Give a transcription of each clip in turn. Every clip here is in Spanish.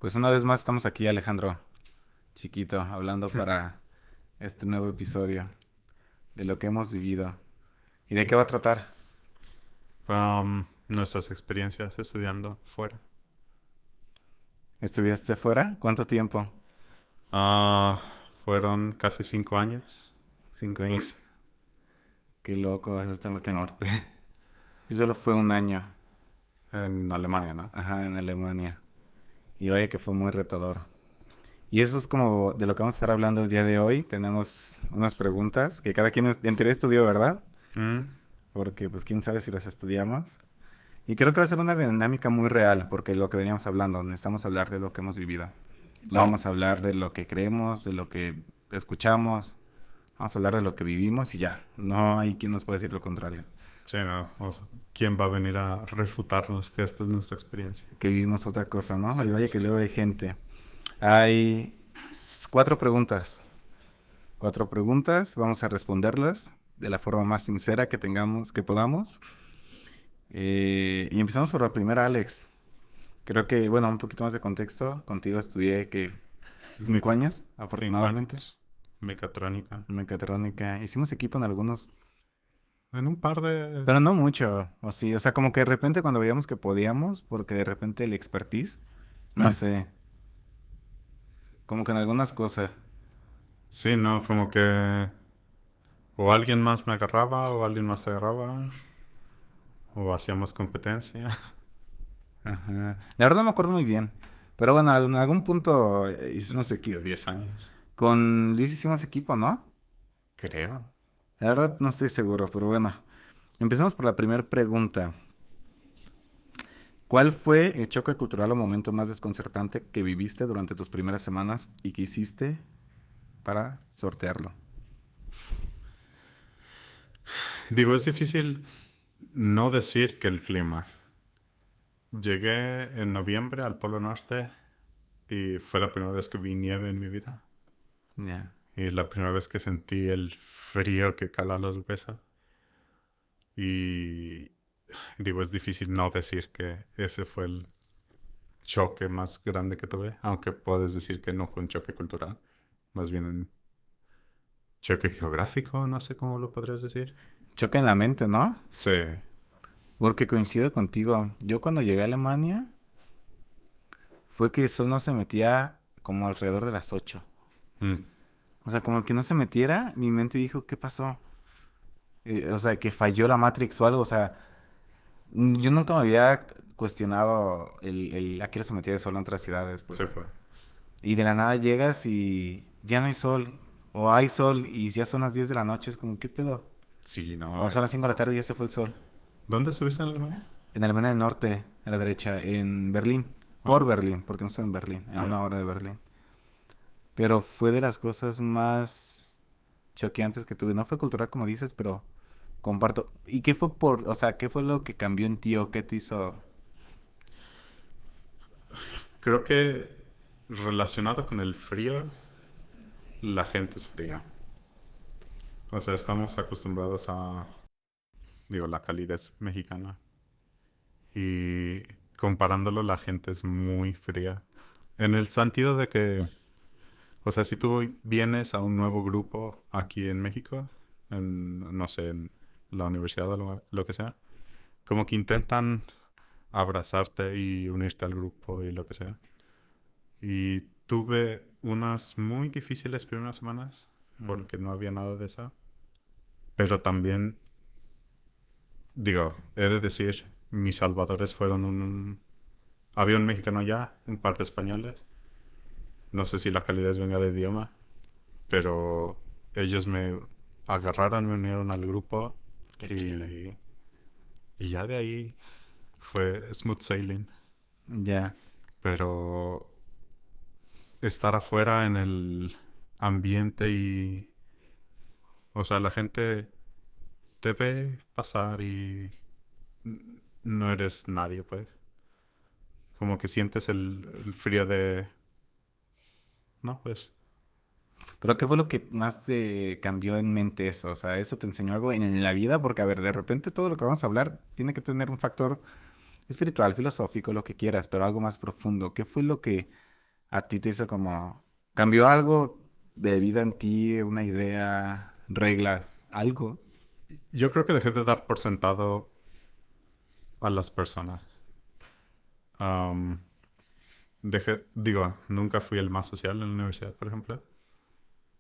Pues una vez más estamos aquí, Alejandro, chiquito, hablando para este nuevo episodio de lo que hemos vivido. ¿Y de qué va a tratar? Nuestras experiencias estudiando fuera. ¿Estuviste fuera? ¿Cuánto tiempo? Ah, Fueron casi 5 años. 5 años. Qué loco, eso está en el norte. Y solo fue un año, En Alemania, ¿no? ajá, en Alemania. Y vaya que fue muy retador. Y eso es como de lo que vamos a estar hablando el día de hoy. Tenemos unas preguntas que cada quien en teoría estudió, ¿verdad? Mm, Porque pues quién sabe si las estudiamos. Y creo que va a ser una dinámica muy real, porque lo que veníamos hablando, necesitamos hablar de lo que hemos vivido. No vamos a hablar de lo que creemos, de lo que escuchamos, vamos a hablar de lo que vivimos y ya. No hay quien nos pueda decir lo contrario. sí, no. ¿Quién va a venir a refutarnos que esta es nuestra experiencia? Que vivimos otra cosa, ¿no? Y vaya que luego hay gente. Hay 4 preguntas. 4 preguntas, vamos a responderlas de la forma más sincera que tengamos, que podamos. Y empezamos por la primera, Alex. Creo que, bueno, un poquito más de contexto. Contigo estudié que Me- 5 años, 5 años. afortunadamente, Mecatrónica. en mecatrónica. Hicimos equipo en algunos, En un par de... pero no mucho, o sí. O sea, como que de repente cuando veíamos que podíamos, porque de repente el expertise, no Ah, sé, como que en algunas cosas. sí, no, como que o alguien más me agarraba o alguien más se agarraba o hacíamos competencia. Ajá. La verdad no me acuerdo muy bien. Pero bueno, en algún punto hicimos equipo. 10 años, Con Luis hicimos equipo, ¿no? creo. La verdad no estoy seguro, pero bueno. Empecemos por la primera pregunta. ¿Cuál fue el choque cultural o momento más desconcertante que viviste durante tus primeras semanas y que hiciste para sortearlo? Digo, es difícil no decir que el clima. Llegué en noviembre al Polo Norte y fue la primera vez que vi nieve en mi vida. Ya. Y la primera vez que sentí el frío que cala los huesos. Y digo, es difícil no decir que ese fue el choque más grande que tuve. Aunque puedes decir que no fue un choque cultural. Más bien un choque geográfico, no sé cómo lo podrías decir. Choque en la mente, ¿no? Sí. Porque coincido contigo. Yo cuando llegué a Alemania fue que el sol no se metía como alrededor de las 8. Mm. O sea, como que no se metiera, mi mente dijo, ¿qué pasó? O sea, que falló la Matrix o algo. O sea, yo nunca me había cuestionado a qué hora se metía el sol en otras ciudades, Se pues. fue. Y de la nada llegas y ya no hay sol. O hay sol y ya son las 10 de la noche. Es como, ¿qué pedo? Sí, O no. son las 5 de la tarde y ya se fue el sol. ¿Dónde estuviste en Alemania? En Alemania del Norte, a la derecha, en Berlín. Por Ah, Berlín, porque no estoy en Berlín, a ya. 1 hora de Berlín. Pero fue de las cosas más choqueantes que tuve. No fue cultural como dices, pero comparto. ¿Y qué fue o sea, qué fue lo que cambió en ti o qué te hizo? Creo que relacionado con el frío, la gente es fría. O sea, estamos acostumbrados a, digo, la calidez mexicana. Y comparándolo, la gente es muy fría. En el sentido de que, o sea, si tú vienes a un nuevo grupo aquí en México, no sé, en la universidad o lo que sea, como que intentan abrazarte y unirte al grupo y lo que sea. Y tuve unas muy difíciles primeras semanas Mm. porque no había nada de eso. Pero también, digo, he de decir, mis salvadores fueron había un mexicano allá, un par de españoles. No sé si la calidez venga de idioma, pero ellos me agarraron, me unieron al grupo Qué chile. y, y ya de ahí fue smooth sailing. Ya. Pero estar afuera en el ambiente y, o sea, la gente te ve pasar y no eres nadie, pues. Como que sientes el frío de... No, pues. Pero ¿qué fue lo que más te cambió en mente eso? O sea, ¿eso te enseñó algo en la vida? Porque, a ver, de repente todo lo que vamos a hablar tiene que tener un factor espiritual, filosófico, lo que quieras, pero algo más profundo. ¿Qué fue lo que a ti te hizo como, cambió algo de vida en ti, una idea, reglas, algo. Yo creo que dejé de dar por sentado a las personas. Am, nunca fui el más social en la universidad, por ejemplo,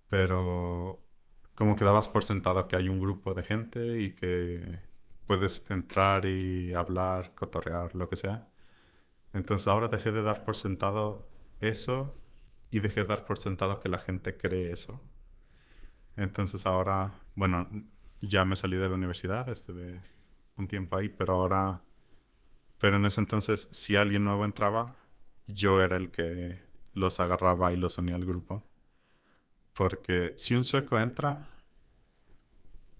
pero como que dabas por sentado que hay un grupo de gente y que puedes entrar y hablar, cotorrear, lo que sea. Entonces ahora dejé de dar por sentado eso y dejé de dar por sentado que la gente cree eso. Entonces ahora, bueno, ya me salí de la universidad, estuve un tiempo ahí, pero en ese entonces, si alguien nuevo entraba, yo era el que los agarraba y los unía al grupo. Porque si un sueco entra,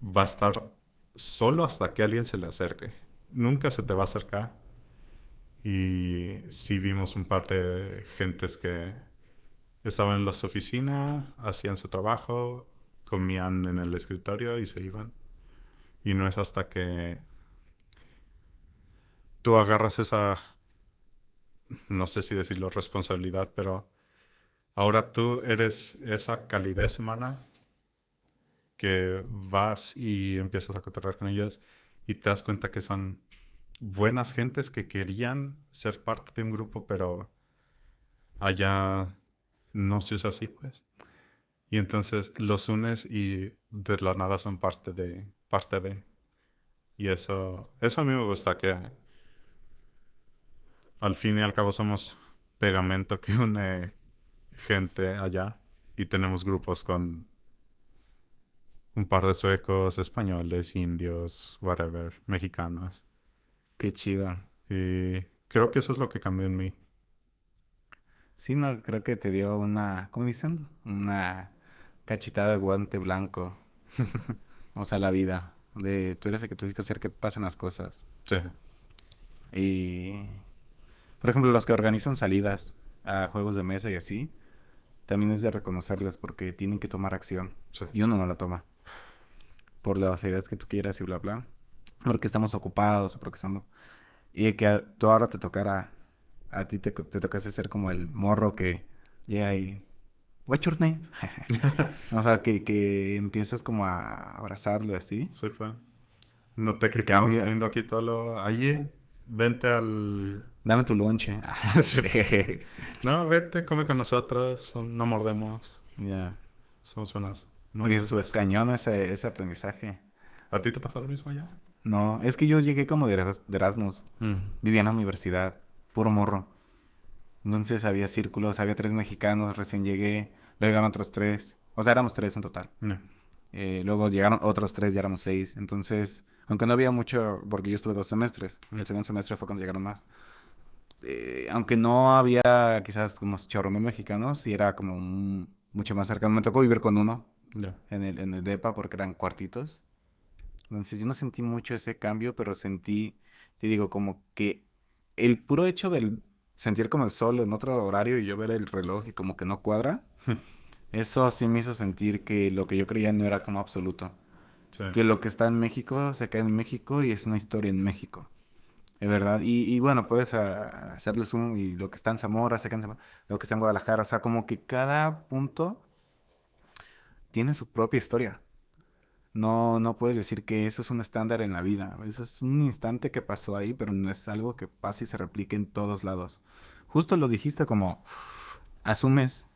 va a estar solo hasta que alguien se le acerque. Nunca se te va a acercar. Y sí vimos un par de gentes que estaban en las oficinas, hacían su trabajo, comían en el escritorio y se iban. Y no es hasta que tú agarras esa, no sé si decirlo responsabilidad, pero ahora tú eres esa calidez humana que vas y empiezas a cotorrear con ellos y te das cuenta que son buenas gentes que querían ser parte de un grupo, pero allá no se usa así, pues. Y entonces los unes y de la nada son parte de. Y eso a mí me gusta, que al fin y al cabo somos pegamento que une gente allá y tenemos grupos con un par de suecos, españoles, indios, whatever, mexicanos. Qué chido. Y creo que eso es lo que cambió en mí. Sí, no, creo que te dio una, ¿cómo dicen? Una cachetada de guante blanco. O sea, la vida. De, tú eres el que tienes que hacer que pasen las cosas. Sí, Y, por ejemplo, los que organizan salidas a juegos de mesa y así, también es de reconocerles porque tienen que tomar acción. sí. Y uno no la toma. Por las ideas que tú quieras y bla, bla. Porque estamos ocupados o porque estamos... Y que tú ahora te tocara... A ti te tocase ser como el morro que llega y... What's your name? O sea, que empiezas como a abrazarlo así. Soy fan. No te De que, "Ah, critico viendo aquí todo lo... Allí, vente al... dame tu lonche." Sí. No, vente, come con nosotros. No mordemos. Ya. Somos buenas. No, Oye, no, es cañón ese aprendizaje. ¿a ti te pasa lo mismo allá? No, es que yo llegué como de Erasmus. Vivía en la universidad, puro morro. Entonces había círculos, había 3 mexicanos, recién llegué, luego llegaron otros 3. O sea, éramos 3 en total. No. Luego llegaron otros 3, ya éramos 6. Entonces, aunque no había mucho, porque yo estuve 2 semestres, el segundo semestre fue cuando llegaron más. Aunque no había quizás como chorro mil mexicanos, sí era como mucho más cercano. Me tocó vivir con uno Ya. en el DEPA porque eran cuartitos. Entonces yo no sentí mucho ese cambio, pero sentí, te digo, como que el puro hecho del sentir como el sol en otro horario y yo ver el reloj y como que no cuadra, eso sí me hizo sentir que lo que yo creía no era como absoluto. Sí. Que lo que está en México se queda en México y es una historia en México. Es verdad. Y bueno, puedes hacerle zoom y lo que está en Zamora, se queda en Zamora, lo que está en Guadalajara. O sea, como que cada punto tiene su propia historia. No, no puedes decir que eso es un estándar en la vida. Eso es un instante que pasó ahí, pero no es algo que pase y se replique en todos lados. Justo lo dijiste como asumes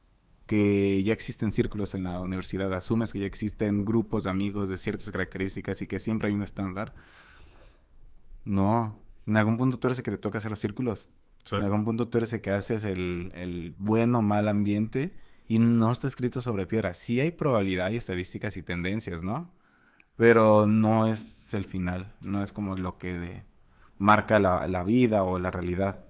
que ya existen círculos en la universidad, asumes que ya existen grupos de amigos de ciertas características y que siempre hay un estándar. No, en algún punto tú eres el que te toca hacer los círculos. Sí. En algún punto tú eres el que haces el bueno o mal ambiente y no está escrito sobre piedra. Sí hay probabilidad y estadísticas y tendencias, ¿no? Pero no es el final, no es como lo que marca la vida o la realidad.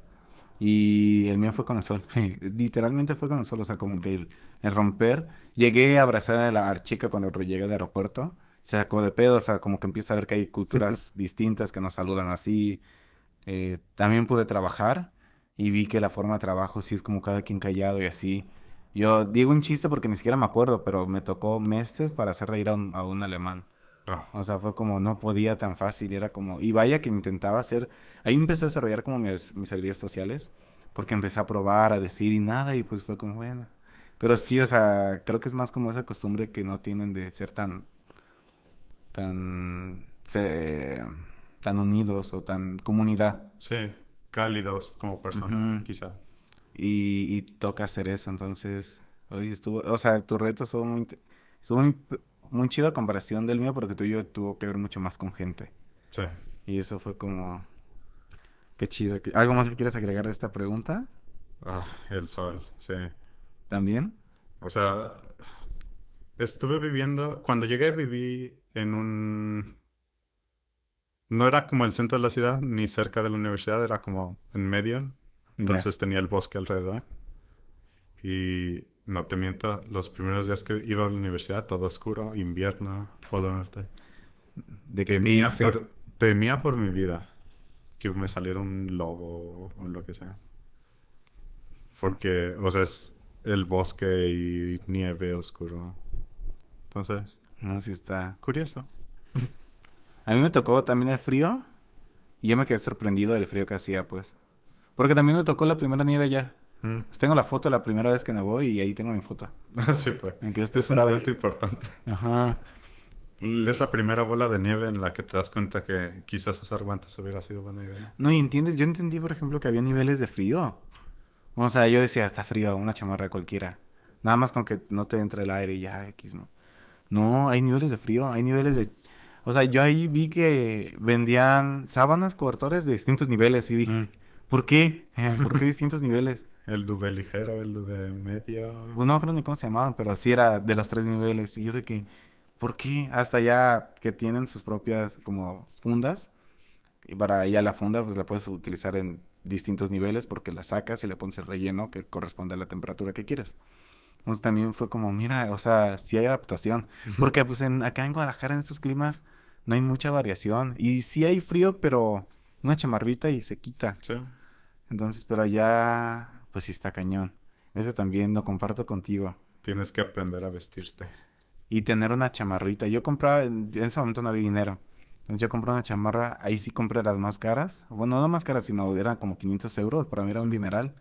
Y el mío fue con el sol, literalmente fue con el sol, o sea, como que el romper. Llegué a abrazar a la chica cuando llegué al aeropuerto, se sacó de pedo, o sea, como que empieza a ver que hay culturas distintas que nos saludan así. También pude trabajar y vi que la forma de trabajo sí es como cada quien callado y así. Yo digo un chiste porque ni siquiera me acuerdo, pero me tocó meses para hacer reír a un alemán. Ah, O sea, fue como, no podía tan fácil, era como, y vaya que intentaba hacer, ahí empecé a desarrollar como mis habilidades sociales, porque empecé a probar, a decir y nada, y pues fue como, bueno. Pero sí, o sea, creo que es más como esa costumbre que no tienen de ser tan, tan unidos o tan comunidad. Sí, cálidos como persona, Ujú. quizá. Y toca hacer eso, entonces, hoy estuvo, o sea, tu reto estuvo estuvo muy chido a comparación del mío, porque tuyo tuvo que ver mucho más con gente. Sí. Y eso fue como, qué chido. ¿Algo más que quieras agregar de esta pregunta? Ah, el sol, sí. ¿También? O sea, estuve viviendo, cuando llegué viví en un... No era como el centro de la ciudad, ni cerca de la universidad, era como en medio. Ya. Entonces tenía el bosque alrededor. Y no te miento, los primeros días que iba a la universidad, todo oscuro, invierno, Polo Norte. ¿De qué Temía hice? por, temía por mi vida que me saliera un lobo o lo que sea. Porque, o sea, es el bosque y nieve oscuro. Entonces, No, sí está. curioso. A mí me tocó también el frío y yo me quedé sorprendido del frío que hacía, pues. Porque también me tocó la primera nieve allá. Mm. Pues tengo la foto de la primera vez que nevó y ahí tengo mi foto. Sí, pues. En que yo estoy Es un parado ahí. dato importante. Ajá. Esa primera bola de nieve en la que te das cuenta que quizás usar guantes hubiera sido buena idea. No, y entiendes, yo entendí, por ejemplo, que había niveles de frío. O sea, yo decía, está frío, una chamarra cualquiera. Nada más con que no te entre el aire y ya, X, ¿no? No, hay niveles de frío, hay niveles de... O sea, yo ahí vi que vendían sábanas, cobertores de distintos niveles y dije, Mm. ¿por qué? ¿Por qué distintos niveles? El duvet ligero, el duvet medio. Pues no creo ni cómo se llamaban, pero sí era de los tres niveles. Y yo de que, ¿por qué? Hasta ya que tienen sus propias como fundas. Y para ella la funda pues la puedes utilizar en distintos niveles porque la sacas y le pones el relleno que corresponde a la temperatura que quieres. Entonces también fue como, mira, o sea, sí hay adaptación. Porque pues acá en Guadalajara en estos climas no hay mucha variación. Y sí hay frío, pero una chamarrita y se quita. Sí. Entonces, pero allá pues sí está cañón. Eso también lo comparto contigo. Tienes que aprender a vestirte. Y tener una chamarrita. Yo compraba, en ese momento no había dinero. Entonces yo compré una chamarra, ahí sí compré las más caras. Bueno, no más caras, sino eran como 500 euros. Para mí era un dineral.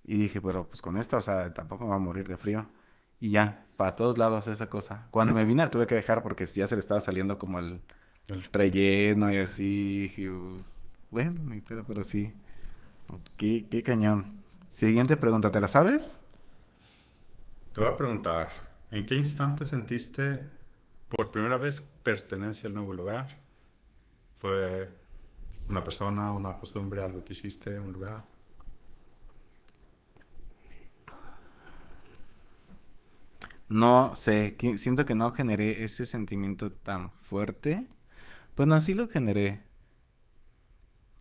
Y dije, pero pues con esta, o sea, tampoco me va a morir de frío. Y ya, para todos lados esa cosa. Cuando me vine la tuve que dejar porque ya se le estaba saliendo como el El- relleno y así. Dije, bueno, mi pedo, pero sí. Qué cañón. Siguiente pregunta, ¿te la sabes? Te voy a preguntar, ¿en qué instante sentiste por primera vez pertenencia al nuevo lugar? ¿Fue una persona, una costumbre, algo que hiciste, un lugar? No sé, siento que no generé ese sentimiento tan fuerte. Pues no, sí lo generé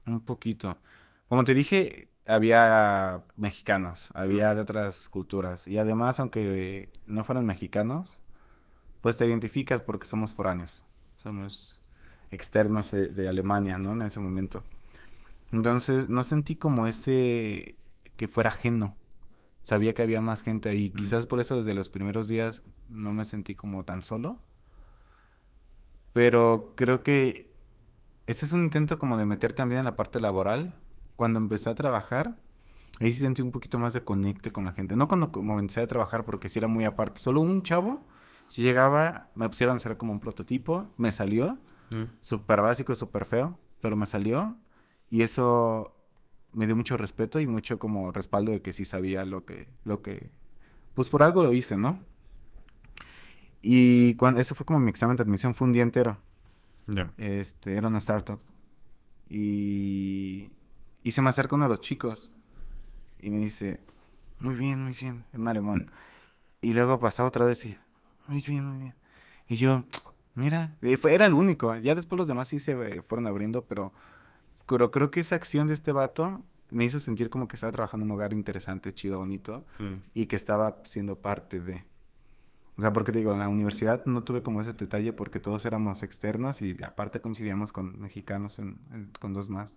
un poquito. Como te dije, había mexicanos, Mm. había de otras culturas. Y además, aunque no fueran mexicanos, pues te identificas porque somos foráneos. Somos externos de Alemania, ¿no? En ese momento. Entonces, no sentí como ese que fuera ajeno. Sabía que había más gente ahí. Mm. Quizás por eso desde los primeros días no me sentí como tan solo. Pero creo que este es un intento como de meter también en la parte laboral. Cuando empecé a trabajar, ahí sí sentí un poquito más de conecte con la gente. No cuando comencé a trabajar porque sí era muy aparte. Solo un chavo, si llegaba, me pusieron a hacer como un prototipo, me salió, Mm. súper básico, súper feo, pero me salió. Y eso me dio mucho respeto y mucho como respaldo de que sí sabía pues por algo lo hice, ¿no? Y cuando, eso fue como mi examen de admisión, fue un día entero. Ya. Era una startup. Y, y se me acerca uno de los chicos y me dice, muy bien, en alemán. Y luego pasaba otra vez y, muy bien, muy bien. Y yo, mira, era el único. Ya después los demás sí se fueron abriendo, pero creo que esa acción de este vato me hizo sentir como que estaba trabajando en un lugar interesante, chido, bonito, Mm. y que estaba siendo parte de... O sea, porque te digo, en la universidad no tuve como ese detalle porque todos éramos externos y aparte coincidíamos con mexicanos, con dos más.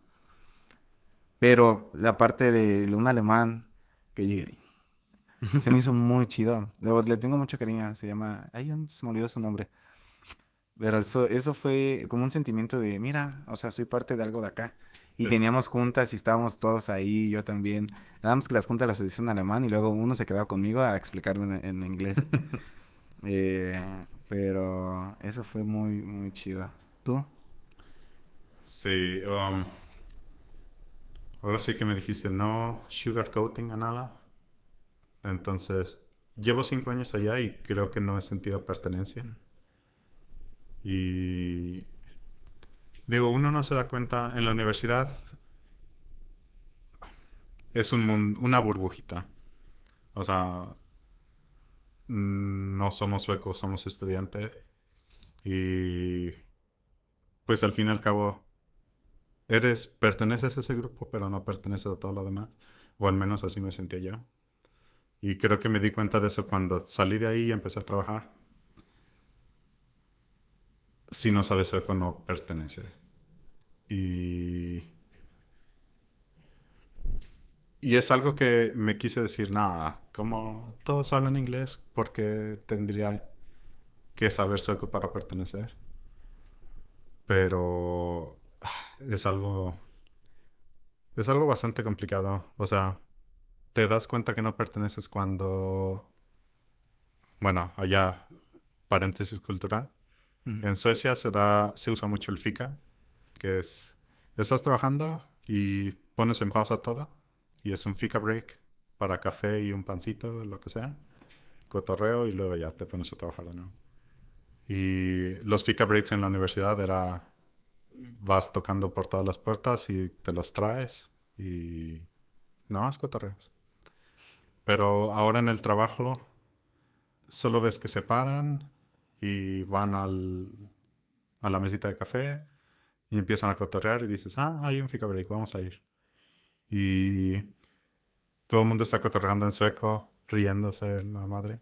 Pero la parte de un alemán que llegué, se me hizo muy chido. Le tengo mucho cariño, se llama... Ay, se me olvidó su nombre. Pero eso fue como un sentimiento de, mira, o sea, soy parte de algo de acá. Y teníamos juntas y estábamos todos ahí, yo también. Nada más que las juntas las hacían en alemán y luego uno se quedaba conmigo a explicarme en inglés. Pero eso fue muy, muy chido. ¿Tú? Sí, ahora sí que me dijiste no sugarcoating a nada. Entonces, llevo 5 años allá y creo que no he sentido pertenencia. Y digo, uno no se da cuenta en la universidad, es una burbujita. O sea, no somos suecos, somos estudiantes. Y pues al fin y al cabo, perteneces a ese grupo, pero no perteneces a todo lo demás. O al menos así me sentía yo. Y creo que me di cuenta de eso cuando salí de ahí y empecé a trabajar. Si no sabes sueco, no perteneces. Y, y es algo que me quise decir, nada, como todos hablan inglés, porque tendría que saber sueco para pertenecer. Pero es algo, es algo bastante complicado. O sea, te das cuenta que no perteneces cuando, bueno, allá, paréntesis cultural. Ujú. En Suecia se usa mucho el fika, que es, estás trabajando y pones en pausa todo, y es un fika break para café y un pancito, lo que sea, cotorreo, y luego ya te pones a trabajar de nuevo. Y los fika breaks en la universidad vas tocando por todas las puertas y te los traes, y no más cotorreos. Pero ahora en el trabajo solo ves que se paran y van a la mesita de café y empiezan a cotorrear y dices, ah, hay un fika break, vamos a ir. Y todo el mundo está cotorreando en sueco, riéndose la madre.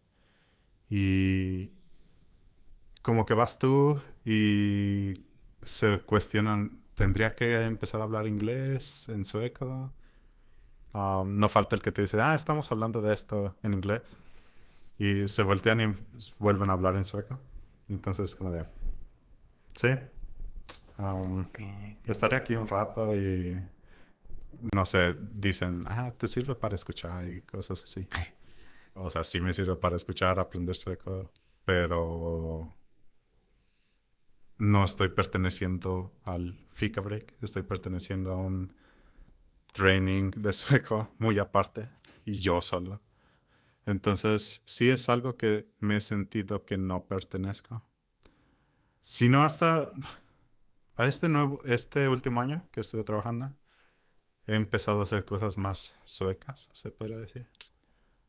Y como que vas tú y se cuestionan, ¿tendría que empezar a hablar inglés en sueco? No falta el que te dice, ah, estamos hablando de esto en inglés. Y se voltean y vuelven a hablar en sueco. Entonces, como de, sí, um, Ok, estaré aquí un rato y no sé, dicen, ah, te sirve para escuchar y cosas así. O sea, sí me sirve para escuchar, aprender sueco, pero no estoy perteneciendo al Fika Break, estoy perteneciendo a un training de sueco muy aparte y yo solo. Entonces, sí es algo que me he sentido que no pertenezco. Si no hasta a este último año que estuve trabajando, he empezado a hacer cosas más suecas, se podría decir.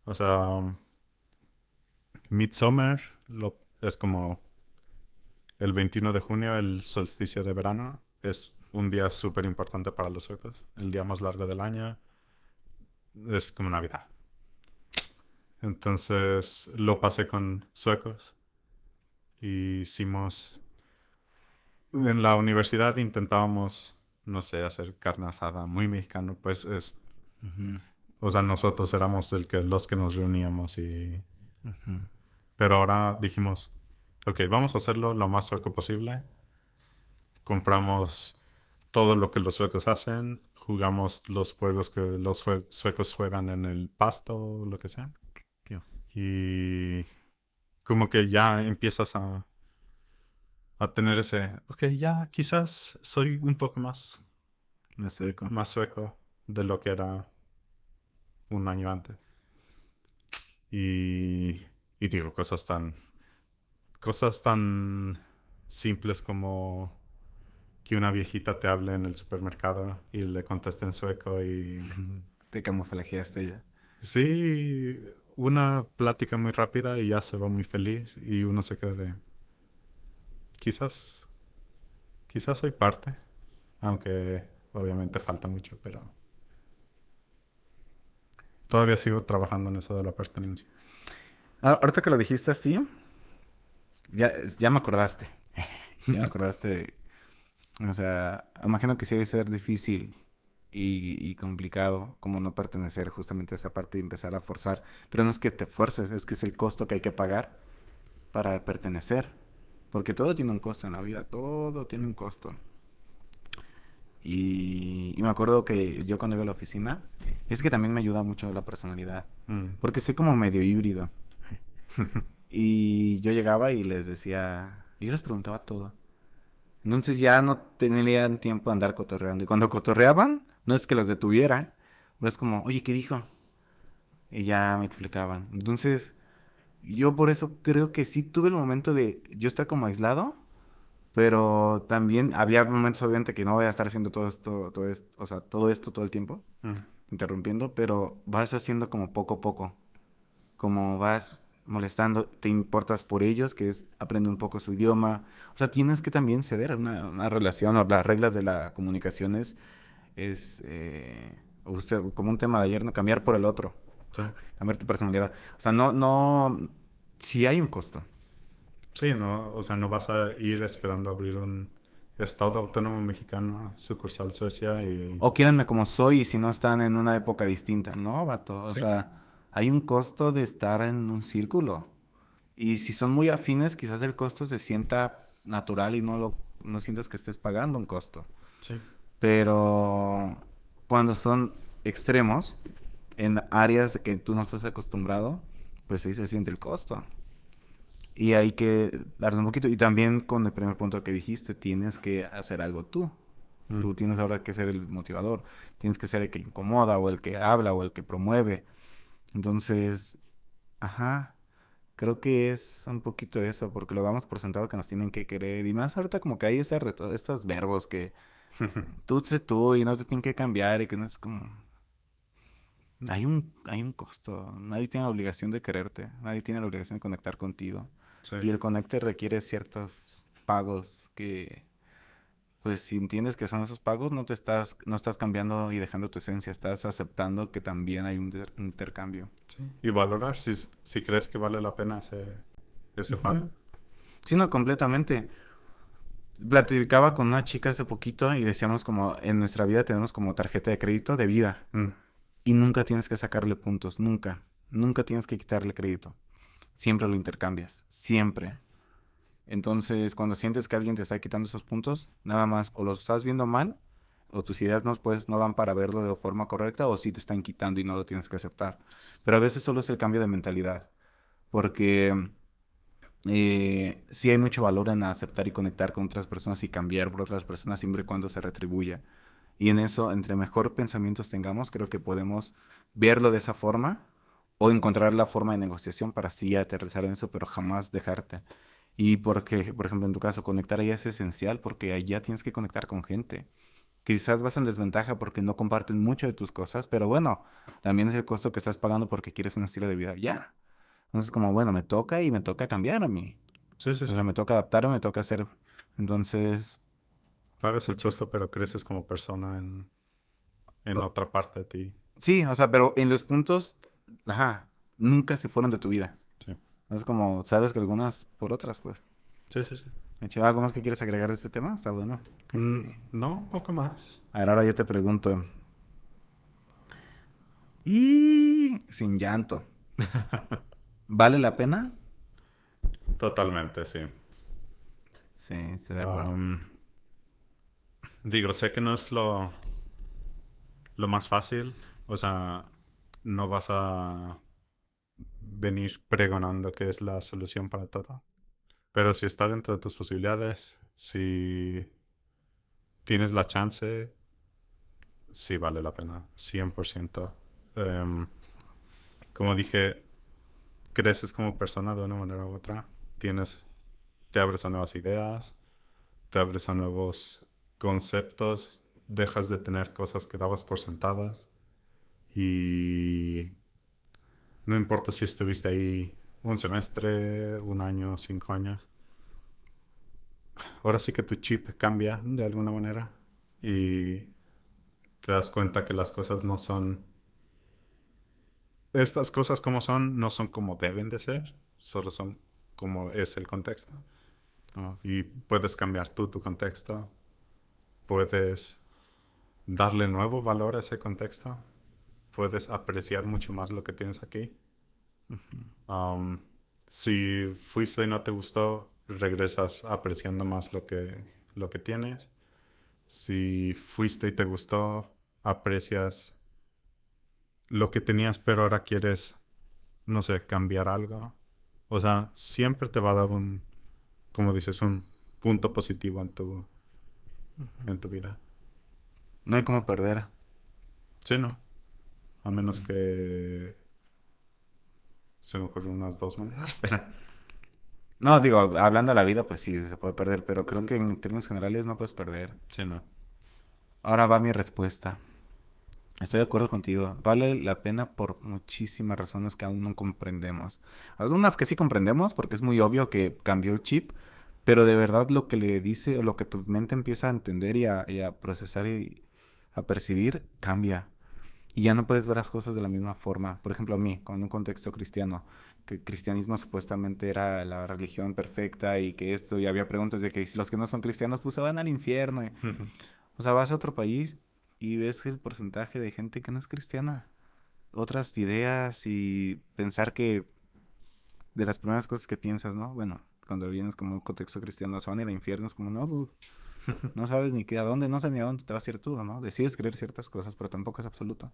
O sea, Midsummer es como el 21 de junio, el solsticio de verano. Es un día súper importante para los suecos. El día más largo del año. Es como Navidad. Entonces lo pasé con suecos. Y hicimos... En la universidad intentábamos, no sé, hacer carne asada muy mexicano. Pues es... ujú, O sea, nosotros éramos los que nos reuníamos y... ujú. Pero ahora dijimos, ok, vamos a hacerlo lo más sueco posible. Compramos todo lo que los suecos hacen, jugamos los juegos que los suecos juegan en el pasto o lo que sea. Qué Y como que ya empiezas a tener ok, ya quizás soy un poco me acerco. más sueco de lo que era un año antes. Y digo cosas tan simples como que una viejita te hable en el supermercado y le conteste en sueco y Ujú. Te camuflajeaste ya. sí, una plática muy rápida y ya se va muy feliz y uno se queda de quizás quizás soy parte, aunque obviamente falta mucho, pero todavía sigo trabajando en eso de la pertenencia. Ah, ahorita que lo dijiste así, ya me acordaste. Ya me acordaste. O sea, imagino que sí debe ser difícil y complicado como no pertenecer justamente a esa parte y empezar a forzar. Pero no es que te fuerces, es que es el costo que hay que pagar para pertenecer. Porque todo tiene un costo en la vida, todo tiene un costo. Y me acuerdo que yo cuando iba a la oficina, es que también me ayuda mucho la personalidad, porque soy como medio híbrido. Y yo llegaba y les decía, yo les preguntaba todo. Entonces ya no tenían tiempo de andar cotorreando. Y cuando cotorreaban, no es que los detuviera, pero es como, oye, ¿qué dijo? Y ya me explicaban. Entonces, yo por eso creo que sí tuve el momento de yo estar como aislado, pero también había momentos obviamente que no voy a estar haciendo todo esto, o sea, todo esto todo el tiempo, interrumpiendo, pero vas haciendo como poco a poco, como vas molestando, te importas por ellos, que es aprende un poco su idioma, o sea, tienes que también ceder a una relación o las reglas de la comunicación es o sea, como un tema de ayer, no cambiar por el otro, o sea, cambiar tu personalidad, o sea, sí hay un costo. Sí, no, o sea, no vas a ir esperando abrir un Estado Autónomo Mexicano, sucursal Suecia y... O quiéranme como soy y si no están en una época distinta. No, vato. O Sí. sea, hay un costo de estar en un círculo. Y si son muy afines, quizás el costo se sienta natural y no sientas que estés pagando un costo. Sí. Pero cuando son extremos, en áreas de que tú no estás acostumbrado, pues sí se siente el costo. Y hay que darle un poquito. Y también con el primer punto que dijiste, tienes que hacer algo tú. Mm. Tú tienes ahora que ser el motivador. Tienes que ser el que incomoda o el que habla o el que promueve. Entonces, ajá, creo que es un poquito eso, porque lo damos por sentado que nos tienen que querer. Y más ahorita como que hay estos verbos que tú sé tú y no te tienen que cambiar y que no es como... hay un costo. Nadie tiene la obligación de quererte. Nadie tiene la obligación de conectar contigo. Sí. Y el conecte requiere ciertos pagos que, pues si entiendes que son esos pagos, no estás cambiando y dejando tu esencia, estás aceptando que también hay un intercambio. Sí. Y valorar si crees que vale la pena ese pago. Ujú. Sí, no, completamente. Platicaba con una chica hace poquito y decíamos como en nuestra vida tenemos como tarjeta de crédito de vida Mm. y nunca tienes que sacarle puntos, nunca, nunca tienes que quitarle crédito, siempre lo intercambias, siempre. Entonces, cuando sientes que alguien te está quitando esos puntos, nada más o los estás viendo mal o tus ideas no dan para verlo de forma correcta o sí te están quitando y no lo tienes que aceptar. Pero a veces solo es el cambio de mentalidad, porque sí hay mucho valor en aceptar y conectar con otras personas y cambiar por otras personas siempre y cuando se retribuya. Y en eso, entre mejor pensamientos tengamos, creo que podemos verlo de esa forma o encontrar la forma de negociación para así aterrizar en eso, pero jamás dejarte. Y porque, por ejemplo, en tu caso, conectar allá es esencial porque allá tienes que conectar con gente. Quizás vas en desventaja porque no comparten mucho de tus cosas, pero bueno, también es el costo que estás pagando porque quieres un estilo de vida ya. Entonces, como, bueno, me toca y me toca cambiar a mí. Sí, sí, O sí. sea, me toca adaptarme, me toca hacer. Entonces, Pagas el pucha. costo, pero creces como persona en O- otra parte de ti. Sí, o sea, pero en los puntos, ajá, nunca se fueron de tu vida. Sí. Es como, sabes que algunas por otras, pues. Sí, sí, sí. ¿Algo más que quieres agregar de este tema? Está bueno. No, poco más. A ver, ahora yo te pregunto. Y sin llanto. ¿Vale la pena? Totalmente, sí. Sí, estoy de acuerdo. Am, Digo, sé que no es lo más fácil. O sea, no vas a venir pregonando que es la solución para todo. Pero si está dentro de tus posibilidades, si tienes la chance, sí vale la pena, 100%. Em, Como dije, creces como persona de una manera u otra. Te abres a nuevas ideas, te abres a nuevos conceptos, dejas de tener cosas que dabas por sentadas y no importa si estuviste ahí un semestre, un año, 5 años. Ahora sí que tu chip cambia de alguna manera y te das cuenta que las cosas no son... Estas cosas como son, no son como deben de ser, solo son como es el contexto. No, Y puedes cambiar tú tu contexto, puedes darle nuevo valor a ese contexto, puedes apreciar mucho más lo que tienes aquí. Um, si fuiste y no te gustó, regresas apreciando más lo que tienes. Si fuiste y te gustó, aprecias lo que tenías, pero ahora quieres, no sé, cambiar algo. O sea, siempre te va a dar un, como dices, un punto positivo en tu vida. No hay como perder. Sí, ¿no? A menos que se me ocurren unas dos maneras, pero... No, digo, hablando de la vida, pues sí, se puede perder, pero creo que en términos generales no puedes perder. Sí, no. Ahora va mi respuesta. Estoy de acuerdo contigo. Vale la pena por muchísimas razones que aún no comprendemos. Algunas que sí comprendemos porque es muy obvio que cambió el chip, pero de verdad lo que le dice o lo que tu mente empieza a entender y a procesar y a percibir cambia. Y ya no puedes ver las cosas de la misma forma. Por ejemplo, a mí, con un contexto cristiano, que el cristianismo supuestamente era la religión perfecta y que esto, y había preguntas de que si los que no son cristianos pues se van al infierno. O sea, vas a otro país y ves el porcentaje de gente que no es cristiana. Otras ideas y pensar que de las primeras cosas que piensas, ¿no? Bueno, cuando vienes como un contexto cristiano, se van a ir al infierno, es como, no, dude, no sabes ni qué, a dónde, no sé ni a dónde te vas a ir tú, ¿no? Decides creer ciertas cosas, pero tampoco es absoluto.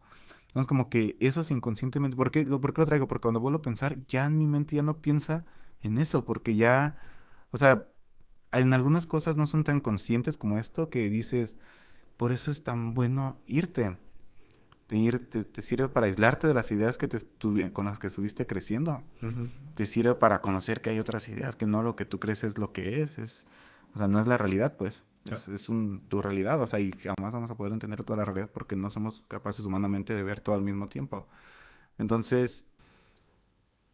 Entonces, como que eso es inconscientemente, ¿por qué lo traigo? Porque cuando vuelvo a pensar, ya en mi mente ya no piensa en eso, porque ya, o sea, en algunas cosas no son tan conscientes como esto que dices, por eso es tan bueno irte. Te sirve para aislarte de las ideas con las que estuviste creciendo. Ujú. Te sirve para conocer que hay otras ideas, que no lo que tú crees es lo que es, o sea, no es la realidad, pues. Ya. Tu realidad, o sea, y jamás vamos a poder entender toda la realidad porque no somos capaces humanamente de ver todo al mismo tiempo. Entonces,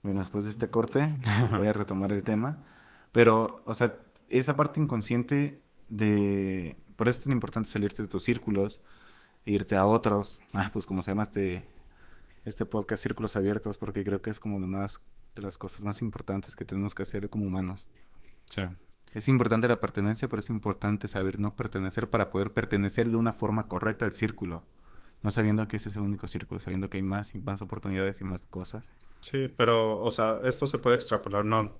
bueno, después de este corte, voy a retomar el tema. Pero, o sea, esa parte inconsciente de... Por eso es tan importante salirte de tus círculos, e irte a otros. Pues como se llama este podcast, Círculos Abiertos, porque creo que es como de las cosas más importantes que tenemos que hacer como humanos. Sí. Es importante la pertenencia, pero es importante saber no pertenecer para poder pertenecer de una forma correcta al círculo. No sabiendo que ese es el único círculo, sabiendo que hay más y más oportunidades y más cosas. Sí, pero, o sea, esto se puede extrapolar, ¿no?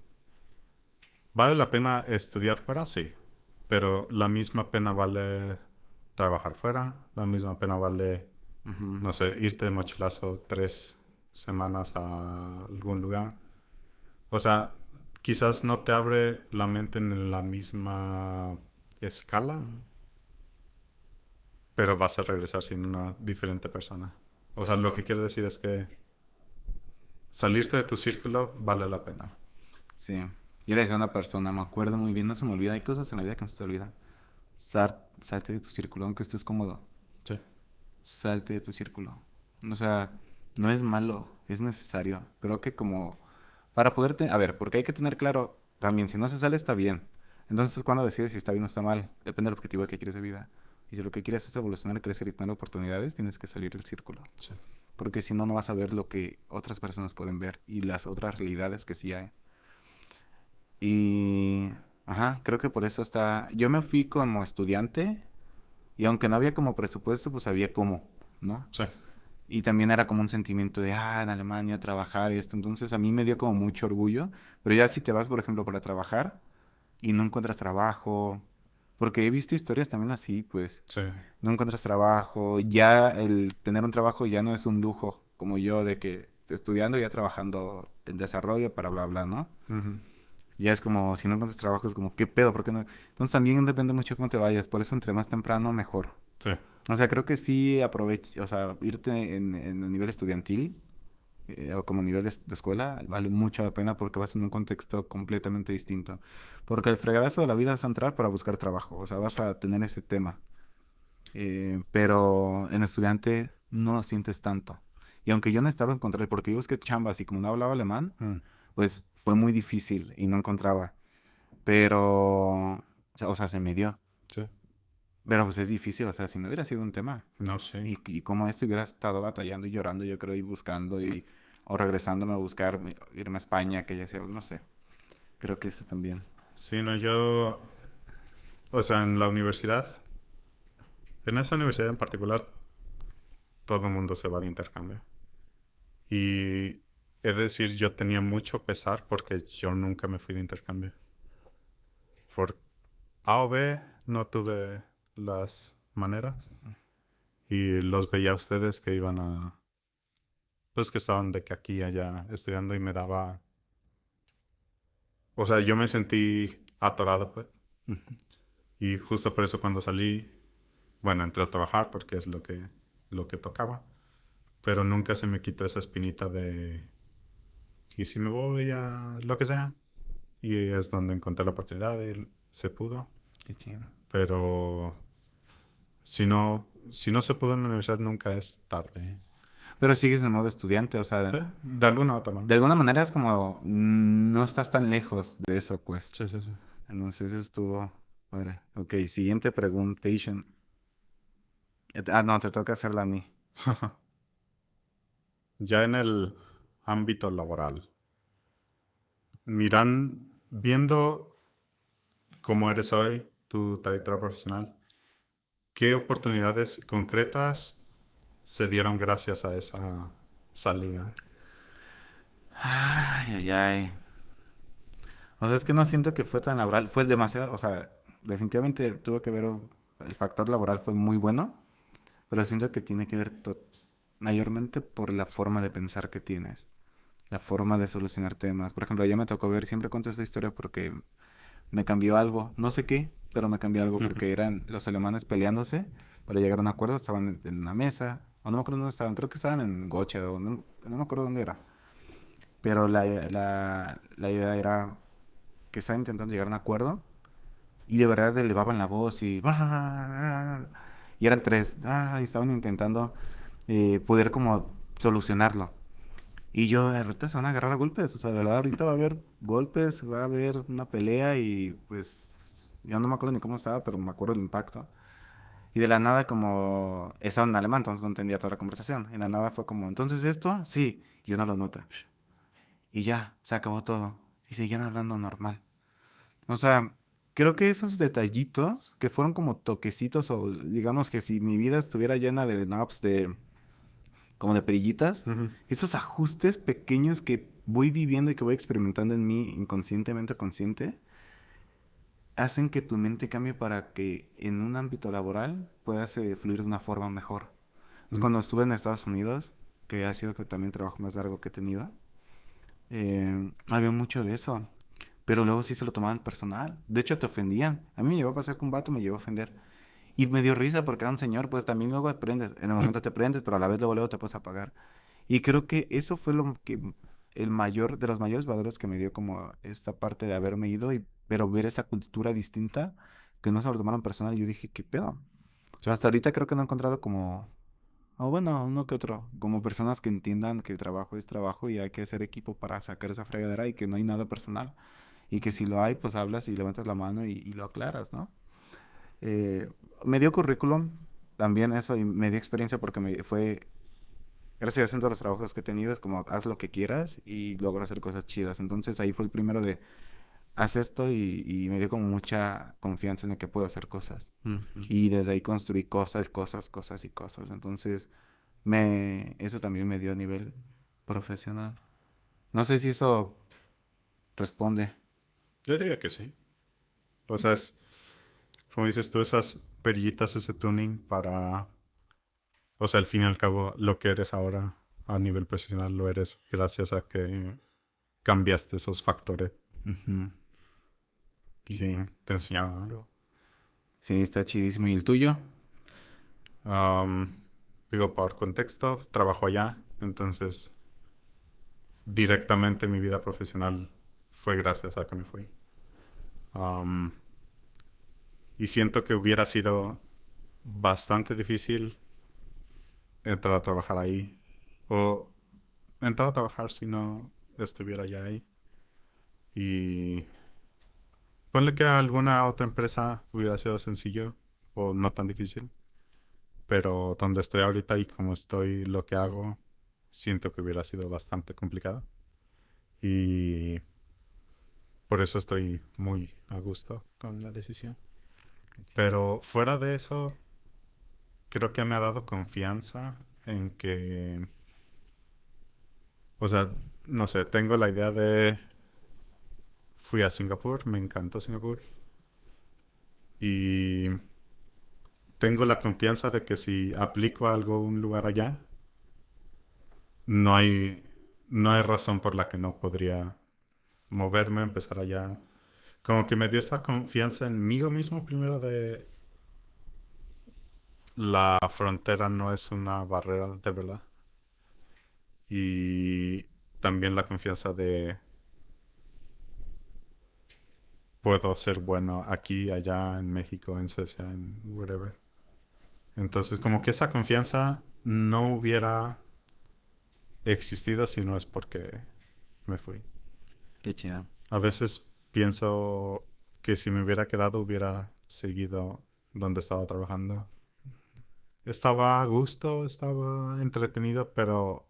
¿Vale la pena estudiar fuera? Sí. Pero la misma pena vale trabajar fuera, la misma pena vale, Ujú. no sé, irte de mochilazo 3 semanas a algún lugar. O sea, quizás no te abre la mente en la misma escala, pero vas a regresar siendo una diferente persona. O sea, lo que quiero decir es que salirte de tu círculo vale la pena. Sí. Yo le decía a una persona, me acuerdo muy bien, no se me olvida, hay cosas en la vida que no se te olvidan. Salte de tu círculo, aunque estés cómodo. Sí. Salte de tu círculo. O sea, no es malo, es necesario. Creo que como para poderte, a ver, porque hay que tener claro también, si no se sale está bien. Entonces, cuando decides si está bien o está mal, depende del objetivo que quieres de vida. Y si lo que quieres es evolucionar, crecer y tener oportunidades, tienes que salir del círculo. Sí. Porque si no, no vas a ver lo que otras personas pueden ver y las otras realidades que sí hay. Y, ajá, creo que por eso está. Yo me fui como estudiante y aunque no había como presupuesto, pues había cómo, ¿no? Sí. Y también era como un sentimiento de, en Alemania trabajar y esto. Entonces a mí me dio como mucho orgullo. Pero ya si te vas, por ejemplo, para trabajar y no encuentras trabajo, porque he visto historias también así, pues, Sí. no encuentras trabajo, ya el tener un trabajo ya no es un lujo, como yo, de que estudiando y ya trabajando en desarrollo para bla, bla, ¿no? Ujú. Ya es como, si no encuentras trabajo, es como, ¿qué pedo? ¿Por qué no? Entonces también depende mucho de cómo te vayas. Por eso entre más temprano, mejor. Sí. O sea, creo que sí aprovecha, o sea, irte en el nivel estudiantil o como nivel de escuela vale mucho la pena porque vas en un contexto completamente distinto. Porque el fregadazo de la vida es entrar para buscar trabajo, o sea, vas a tener ese tema. Pero en estudiante no lo sientes tanto. Y aunque yo no estaba encontrar, porque yo busqué chambas y como no hablaba alemán, Mm. pues fue muy difícil y no encontraba. Pero, o sea, se me dio. Sí. Pero pues es difícil, o sea, si no hubiera sido un tema. No, sí. Y como esto hubiera estado batallando y llorando, yo creo, y buscando, o regresándome a buscar, irme a España, que ya sea, no sé. Creo que eso también. Sí, no, yo, o sea, en la universidad, en esa universidad en particular, todo el mundo se va de intercambio. Y es decir, yo tenía mucho pesar porque yo nunca me fui de intercambio. Por A o B no tuve, las maneras. Y los veía a ustedes que iban a... Pues que estaban de que aquí y allá estudiando y me daba... O sea, yo me sentí atorado, pues. Ujú. Y justo por eso cuando salí, bueno, entré a trabajar porque es lo que tocaba. Pero nunca se me quitó esa espinita de... ¿Y si me voy a lo que sea? Y es donde encontré la oportunidad y se pudo. Qué chido. Pero si no se pudo en la universidad, nunca es tarde. Pero sigues en modo estudiante, o sea, De alguna u otra de manera. alguna manera es como no estás tan lejos de eso, pues. Sí, sí, sí. Entonces estuvo padre. Ok, siguiente preguntation. Ah, no, te toca hacerla a mí. Ya en el ámbito laboral, viendo cómo eres hoy, tu trayectoria profesional, ¿qué oportunidades concretas se dieron gracias a esa salida? Ay, ay, ay. O sea, es que no siento que fue tan laboral. Fue demasiado, o sea, definitivamente tuvo que ver, el factor laboral fue muy bueno, pero siento que tiene que ver mayormente por la forma de pensar que tienes, la forma de solucionar temas. Por ejemplo, ya me tocó ver, siempre cuento esta historia porque me cambió algo, no sé qué, pero me cambió algo Ujú. porque eran los alemanes peleándose para llegar a un acuerdo, estaban en una mesa, o no me acuerdo dónde estaban, creo que estaban en Gocha, o no me acuerdo dónde era, pero la idea era que estaban intentando llegar a un acuerdo y de verdad elevaban la voz y eran tres, y estaban intentando poder como solucionarlo. Y yo, ahorita se van a agarrar a golpes, o sea, de verdad, ahorita va a haber golpes, va a haber una pelea y pues yo no me acuerdo ni cómo estaba, pero me acuerdo del impacto. Y de la nada como, estaba en alemán, entonces no entendía toda la conversación. En la nada fue como, entonces esto, sí, y uno lo nota. Y ya, se acabó todo. Y seguían hablando normal. O sea, creo que esos detallitos que fueron como toquecitos o digamos que si mi vida estuviera llena de knobs como de perillitas, Ujú. esos ajustes pequeños que voy viviendo y que voy experimentando en mí inconscientemente o consciente, hacen que tu mente cambie para que en un ámbito laboral puedas fluir de una forma mejor. Entonces, Ujú. cuando estuve en Estados Unidos, que ha sido que también el trabajo más largo que he tenido, había mucho de eso. Pero luego sí se lo tomaban personal. De hecho, te ofendían. A mí me llegó a pasar que un vato me llegó a ofender. Y me dio risa porque era un señor, pues también luego aprendes. En el momento te aprendes, pero a la vez luego te puedes apagar. Y creo que eso fue lo que el mayor, de los mayores valores que me dio como esta parte de haberme ido y pero ver esa cultura distinta que no se lo tomaron personal y yo dije, ¿qué pedo? O sea, hasta ahorita creo que no he encontrado como, o bueno, uno que otro, como personas que entiendan que el trabajo es trabajo y hay que hacer equipo para sacar esa fregadera y que no hay nada personal. Y que si lo hay, pues hablas y levantas la mano y lo aclaras, ¿no? Eh, Me dio currículum, también eso, y me dio experiencia porque me fue gracias a Dios en todos los trabajos que he tenido, es como haz lo que quieras y logro hacer cosas chidas. Entonces ahí fue el primero de haz esto y me dio como mucha confianza en el que puedo hacer cosas. Ujú. Y desde ahí construí cosas, cosas, cosas y cosas. Entonces eso también me dio a nivel profesional. No sé si eso responde. Yo diría que sí. O sea, es, como dices tú, esas perillitas, ese tuning para... O sea, al fin y al cabo, lo que eres ahora a nivel profesional lo eres gracias a que cambiaste esos factores Ujú. y Sí, te enseñaron algo. sí, está chidísimo. ¿Y el tuyo? Am, Digo, por contexto, trabajo allá, entonces directamente mi vida profesional fue gracias a que me fui. Am, y siento que hubiera sido bastante difícil entrar a trabajar ahí o entrar a trabajar si no estuviera ya ahí. Y ponle que a alguna otra empresa hubiera sido sencillo o no tan difícil, pero donde estoy ahorita y como estoy, lo que hago, siento que hubiera sido bastante complicado. Y por eso estoy muy a gusto con la decisión. Pero fuera de eso, creo que me ha dado confianza en que, o sea, no sé, tengo la idea de, fui a Singapur, me encantó Singapur y tengo la confianza de que si aplico algo a un lugar allá, no hay, no hay razón por la que no podría moverme, empezar allá. Como que me dio esa confianza en mí mismo primero de la frontera no es una barrera de verdad. Y también la confianza de puedo ser bueno aquí, allá, en México, en Suecia, en whatever. Entonces, como que esa confianza no hubiera existido si no es porque me fui. Qué chido. A veces pienso que si me hubiera quedado hubiera seguido donde estaba trabajando. Estaba a gusto, estaba entretenido, pero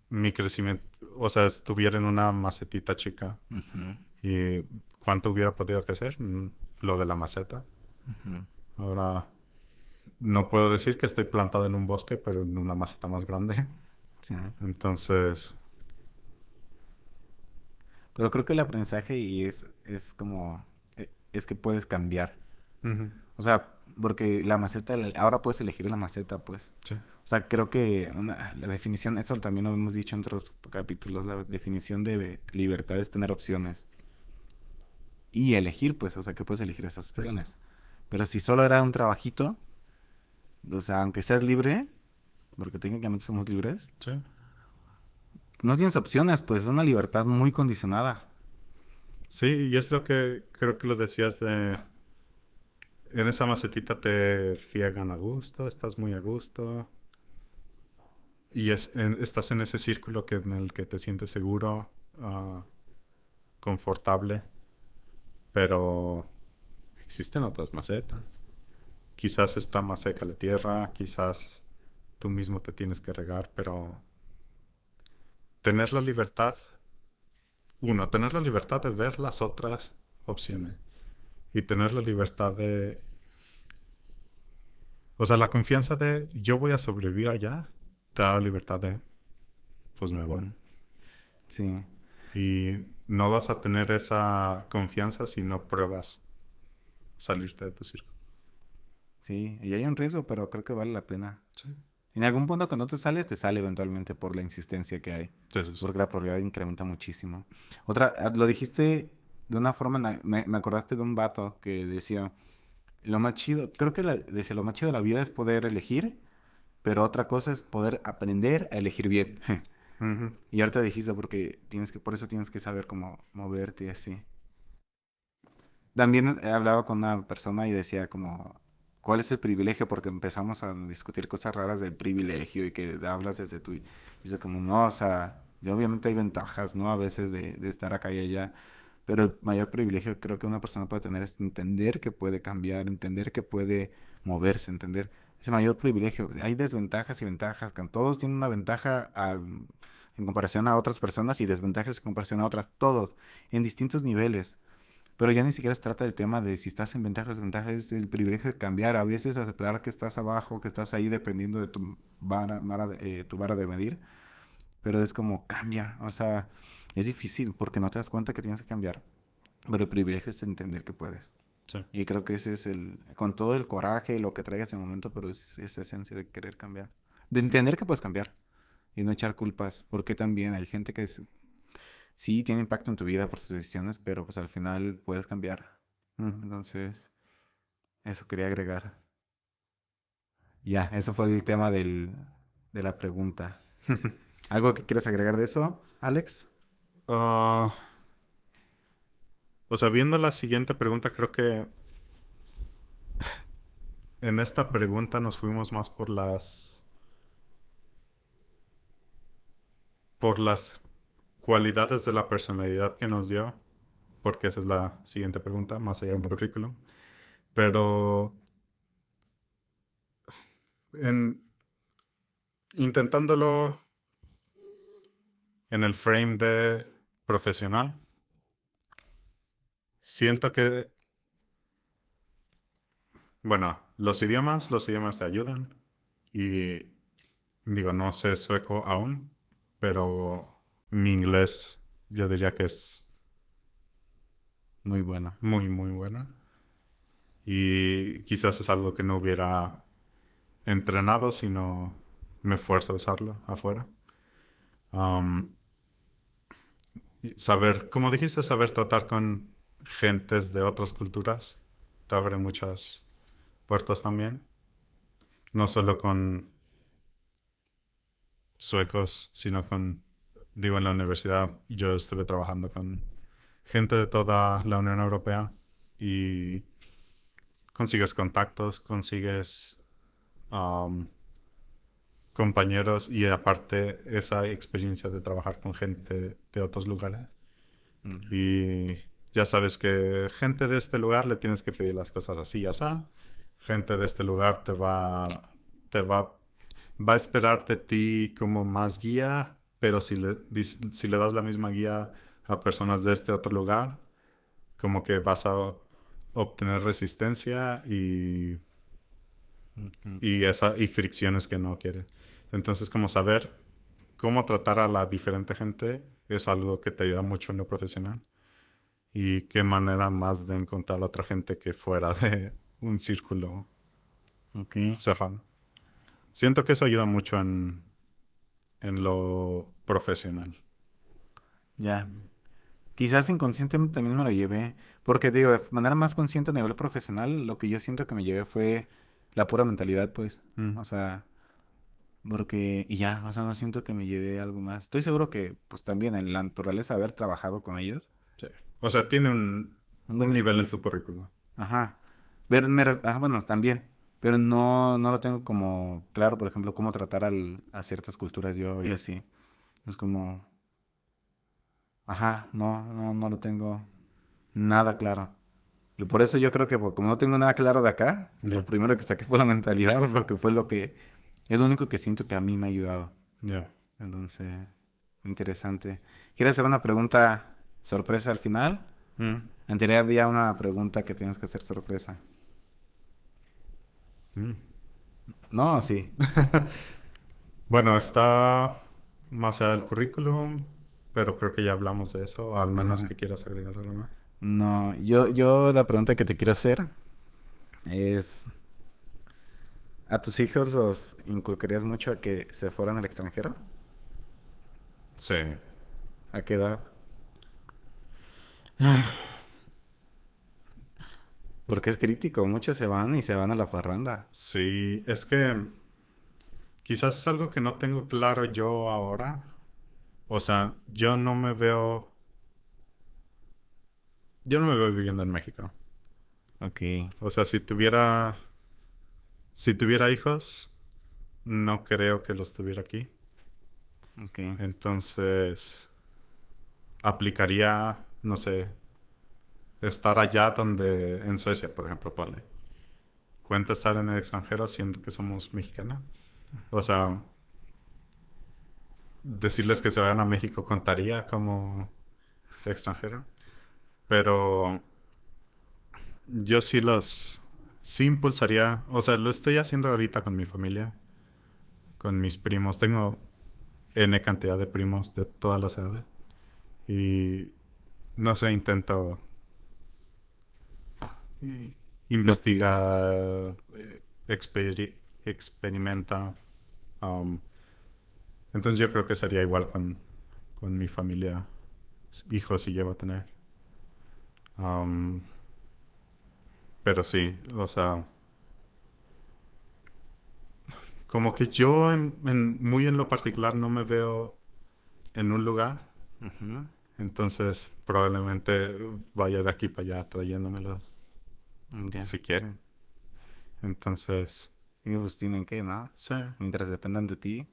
mi crecimiento, o sea, estuviera en una macetita chica. Ujú, ¿Y cuánto hubiera podido crecer? Lo de la maceta. ujú. Ahora, no puedo decir que estoy plantado en un bosque, pero en una maceta más grande. Sí. Entonces, Pero creo que el aprendizaje y es como, es que puedes cambiar. ujú, O sea, porque la maceta, ahora puedes elegir la maceta, pues. sí, O sea, creo que la definición, eso también lo hemos dicho en otros capítulos, la definición de libertad es tener opciones. Y elegir, pues, o sea, que puedes elegir esas opciones. Pero si solo era un trabajito, o sea, aunque seas libre, porque técnicamente somos libres, sí. no tienes opciones, pues es una libertad muy condicionada. Sí, y es lo que creo que lo decías de... En esa macetita te riegan a gusto, estás muy a gusto. Y estás en ese círculo en el que te sientes seguro, confortable. Pero existen otras macetas. Quizás está más seca la tierra, quizás tú mismo te tienes que regar, pero tener la libertad, tener la libertad de ver las otras opciones y tener la libertad de, o sea, la confianza de yo voy a sobrevivir allá, te da la libertad de, pues me voy. Ujú. Sí, Y no vas a tener esa confianza si no pruebas salirte de tu círculo. sí, y hay un riesgo, pero creo que vale la pena. Sí, En algún punto cuando te sale eventualmente por la insistencia que hay, sí, sí, sí. porque la probabilidad incrementa muchísimo. Otra, lo dijiste de una forma, me acordaste de un vato que decía, lo más chido, creo que decía, lo más chido de la vida es poder elegir, pero otra cosa es poder aprender a elegir bien. Ujú. Y ahorita dijiste, porque por eso tienes que saber cómo moverte y así. También hablaba con una persona y decía como, ¿cuál es el privilegio? Porque empezamos a discutir cosas raras del privilegio y que hablas desde tu... Dice como, no, o sea, y obviamente hay ventajas, ¿no? A veces de estar acá y allá, pero el mayor privilegio creo que una persona puede tener es entender que puede cambiar, entender que puede moverse, entender ese mayor privilegio. Hay desventajas y ventajas, que todos tienen una ventaja en comparación a otras personas y desventajas en comparación a otras, todos, en distintos niveles. Pero ya ni siquiera se trata del tema de si estás en ventaja o desventaja, es el privilegio de cambiar. A veces aceptar que estás abajo, que estás ahí dependiendo de tu vara de medir. Pero es como cambia. O sea, es difícil porque no te das cuenta que tienes que cambiar. Pero el privilegio es entender que puedes. Sí. Y creo que ese es con todo el coraje y lo que traigas en el momento, pero es esa esencia de querer cambiar. De entender que puedes cambiar y no echar culpas. Porque también hay gente que sí tiene impacto en tu vida por sus decisiones, pero pues al final puedes cambiar. Entonces, eso quería agregar. Ya, eso fue el tema de la pregunta. ¿Algo que quieras agregar de eso, Alex? Ah, o sea, viendo la siguiente pregunta, creo que en esta pregunta nos fuimos más por las cualidades de la personalidad que nos dio, porque esa es la siguiente pregunta, más allá del currículum. Pero en, intentándolo en el frame de profesional, siento que, bueno, los idiomas te ayudan y digo, no sé sueco aún, pero mi inglés yo diría que es Muy bueno. muy, muy bueno. Y quizás es algo que no hubiera entrenado si no me fuerzo a usarlo afuera. Um, y saber, como dijiste, saber tratar con gentes de otras culturas te abre muchas puertas también. No solo con suecos, sino con, digo, en la universidad yo estuve trabajando con gente de toda la Unión Europea y consigues contactos, consigues um, compañeros y aparte esa experiencia de trabajar con gente de otros lugares. Mm. Y ya sabes que gente de este lugar le tienes que pedir las cosas así, ya está. Gente de este lugar te va a esperar de ti como más guía, pero si le das la misma guía a personas de este otro lugar, como que vas a obtener resistencia Ujú. y fricciones que no quieres. Entonces, como saber cómo tratar a la diferente gente es algo que te ayuda mucho en lo profesional. Y qué manera más de encontrar a otra gente que fuera de un círculo Ok, cerrado. Siento que eso ayuda mucho en lo profesional. ya. Quizás inconscientemente también me lo llevé, porque digo, de manera más consciente a nivel profesional, lo que yo siento que me llevé fue la pura mentalidad, pues. Mm, O sea, porque, y ya, o sea, no siento que me llevé algo más. Estoy seguro que, pues también en la naturaleza de haber trabajado con ellos. sí. O sea, tiene un nivel en su currículum. Ajá. Bueno, también. Pero no lo tengo como claro, por ejemplo, cómo tratar a ciertas culturas yo y así. Es como, ajá, no lo tengo nada claro. Y por eso yo creo que como no tengo nada claro de acá, lo Ya. primero que saqué fue la mentalidad, porque fue es lo único que siento que a mí me ha ayudado. Ya. Entonces, interesante. ¿Quieres hacer una pregunta sorpresa al final? Mm, Anterior había una pregunta que tienes que hacer sorpresa. mm. No, sí. Bueno, está más allá del currículum, pero creo que ya hablamos de eso, al menos Ajá. que quieras agregar algo más. No, yo la pregunta que te quiero hacer es, ¿a tus hijos los inculcarías mucho a que se fueran al extranjero? Sí. ¿A qué edad? Porque es crítico, muchos se van y se van a la farranda. Sí, es que quizás es algo que no tengo claro yo ahora. O sea, yo no me veo viviendo en México. Ok, O sea, si tuviera hijos, no creo que los tuviera aquí. ok. Entonces, aplicaría, no sé, estar allá en Suecia, por ejemplo, ponle. Cuenta estar en el extranjero siendo que somos mexicanos. O sea, decirles que se vayan a México contaría como extranjero. Pero yo sí impulsaría, o sea, lo estoy haciendo ahorita con mi familia, con mis primos. Tengo N cantidad de primos de todas las edades. Y no sé, intento eh, investigar, experimenta. um, entonces yo creo que sería igual con mi familia, hijos si llevo a tener. Um, pero sí, o sea, como que yo muy en lo particular no me veo en un lugar. Ujú. Entonces probablemente vaya de aquí para allá trayéndomelos Ya. si quieren. Entonces, Y pues tienen que, ¿no? sí. Mientras dependan de ti.